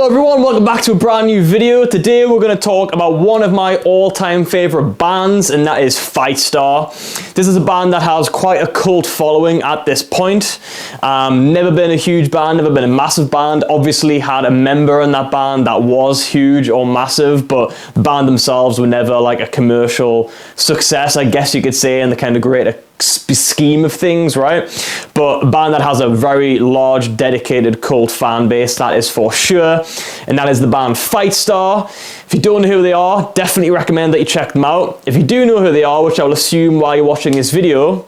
Hello everyone, welcome back to a brand new video. Today we're going to talk about one of my all-time favorite bands, and that is Fightstar. This is a band that has quite a cult following at this point. Never been a huge band, never been a massive band. Obviously had a member in that band that was huge or massive, but the band themselves were never like a commercial success, I guess you could say, in the kind of greater scheme of things, right? But a band that has a very large dedicated cult fan base, that is for sure, and that is the band Fightstar. If you don't know who they are, definitely recommend that you check them out. If you do know who they are, which I will assume while you're watching this video,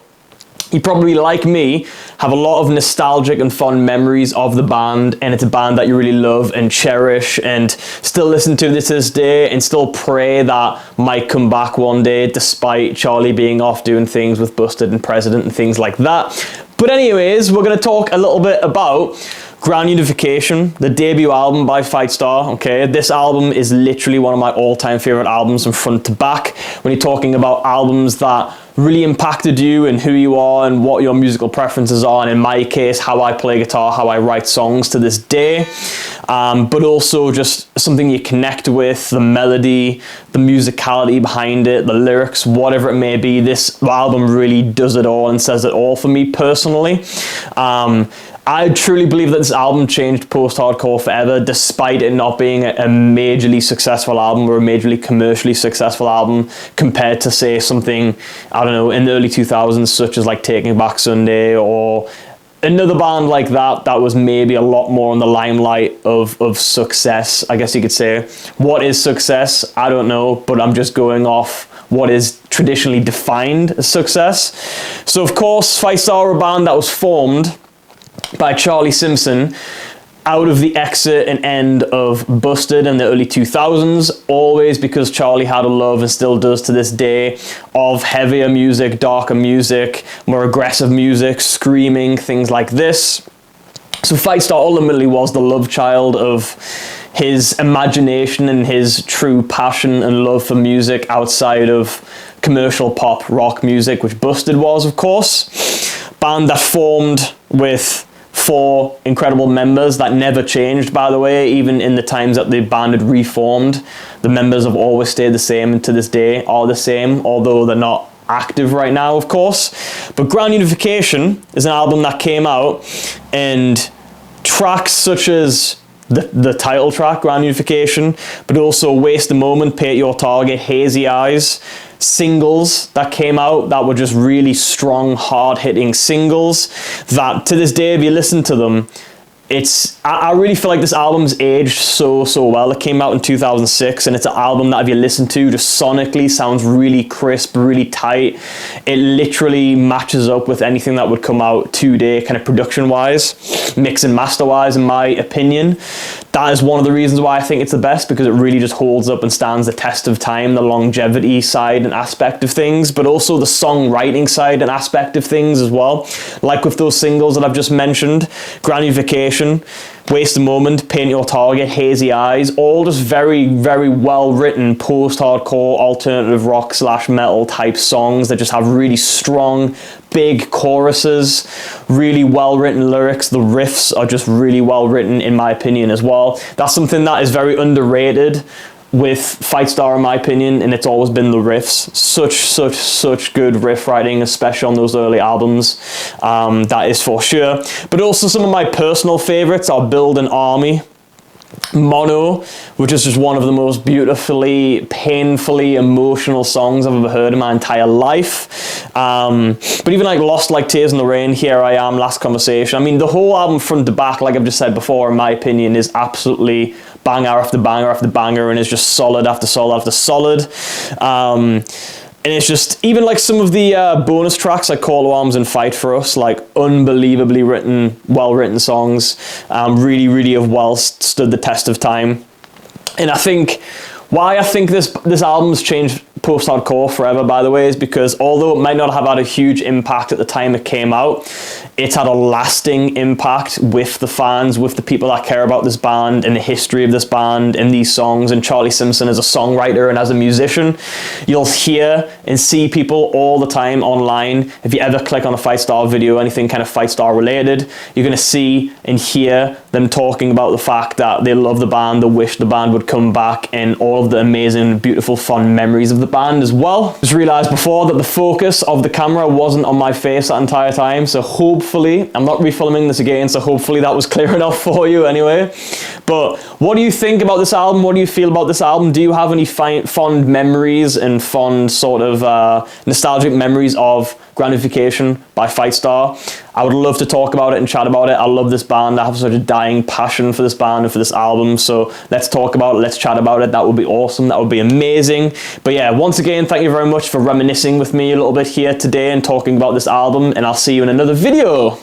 you probably, like me, have a lot of nostalgic and fond memories of the band, and it's a band that you really love and cherish and still listen to this day and still pray that might come back one day, despite Charlie being off doing things with Busted and President and things like that. But anyways, we're going to talk a little bit about Grand Unification, the debut album by Fightstar. Okay, this album is literally one of my all-time favorite albums from front to back. When you're talking about albums that really impacted you and who you are and what your musical preferences are, and in my case, how I play guitar, how I write songs to this day, but also just something you connect with, the melody, the musicality behind it, the lyrics, whatever it may be. This album really does it all and says it all for me personally. I truly believe that this album changed post-hardcore forever, despite it not being a majorly successful album or a majorly commercially successful album compared to, say, something, I don't know, in the early 2000s, such as like Taking Back Sunday or another band like that, that was maybe a lot more in the limelight of success, I guess you could say. What is success? I don't know, but I'm just going off what is traditionally defined as success. So, of course, Fightstar are a band that was formed by Charlie Simpson out of the exit and end of Busted in the early 2000s, always because Charlie had a love, and still does to this day, of heavier music, darker music, more aggressive music, screaming, things like this. So Fightstar ultimately was the love child of his imagination and his true passion and love for music outside of commercial pop rock music, which Busted was, of course. Band that formed with 4 incredible members that never changed, by the way, even in the times that the band had reformed. The members have always stayed the same, and to this day are the same, although they're not active right now, of course. But Grand Unification is an album that came out, and tracks such as the title track, Grand Unification, but also Waste a Moment, Paint Your Target, Hazy Eyes, singles that came out that were just really strong, hard-hitting singles that to this day, if you listen to them, I really feel like this album's aged so well. It came out in 2006, and it's an album that if you listen to, just sonically sounds really crisp, really tight. It literally matches up with anything that would come out today, kind of production-wise, mix and master-wise, in my opinion. That is one of the reasons why I think it's the best, because it really just holds up and stands the test of time, the longevity side and aspect of things, but also the songwriting side and aspect of things as well. Like with those singles that I've just mentioned, Grand Unification, Waste a Moment, Paint Your Target, Hazy Eyes, all just very well written post-hardcore alternative rock / metal type songs that just have really strong, big choruses, really well written lyrics. The riffs are just really well written, in my opinion, as well. That's something that is very underrated with Fightstar, in my opinion, and it's always been the riffs. Such good riff writing, especially on those early albums, that is for sure. But also some of my personal favorites are Build an Army, Mono, which is just one of the most beautifully, painfully emotional songs I've ever heard in my entire life. But even like Lost Like Tears in the Rain, Here I Am, Last Conversation. I mean, the whole album front to back, like I've just said before, in my opinion, is absolutely banger after banger after banger, and it's just solid after solid after solid. And it's just, even like some of the bonus tracks like Call to Arms and Fight for Us, like unbelievably written, well-written songs, really have well stood the test of time. And I think why I think this album's changed post-hardcore forever, by the way, is because although it might not have had a huge impact at the time it came out, it's had a lasting impact with the fans, with the people that care about this band and the history of this band and these songs. And Charlie Simpson as a songwriter and as a musician, you'll hear and see people all the time online. If you ever click on a Fightstar video, anything kind of Fightstar related, you're going to see and hear them talking about the fact that they love the band, they wish the band would come back, and all of the amazing, beautiful, fun memories of the band as well. Just realized before that the focus of the camera wasn't on my face that entire time, so hopefully, I'm not refilming this again, so hopefully that was clear enough for you anyway. But what do you think about this album? What do you feel about this album? Do you have any fond memories and fond sort of nostalgic memories of Grand Unification by Fightstar? I would love to talk about it and chat about it. I love this band. I have such a dying passion for this band and for this album. So let's talk about it. Let's chat about it. That would be awesome. That would be amazing. But yeah, once again, thank you very much for reminiscing with me a little bit here today and talking about this album. And I'll see you in another video.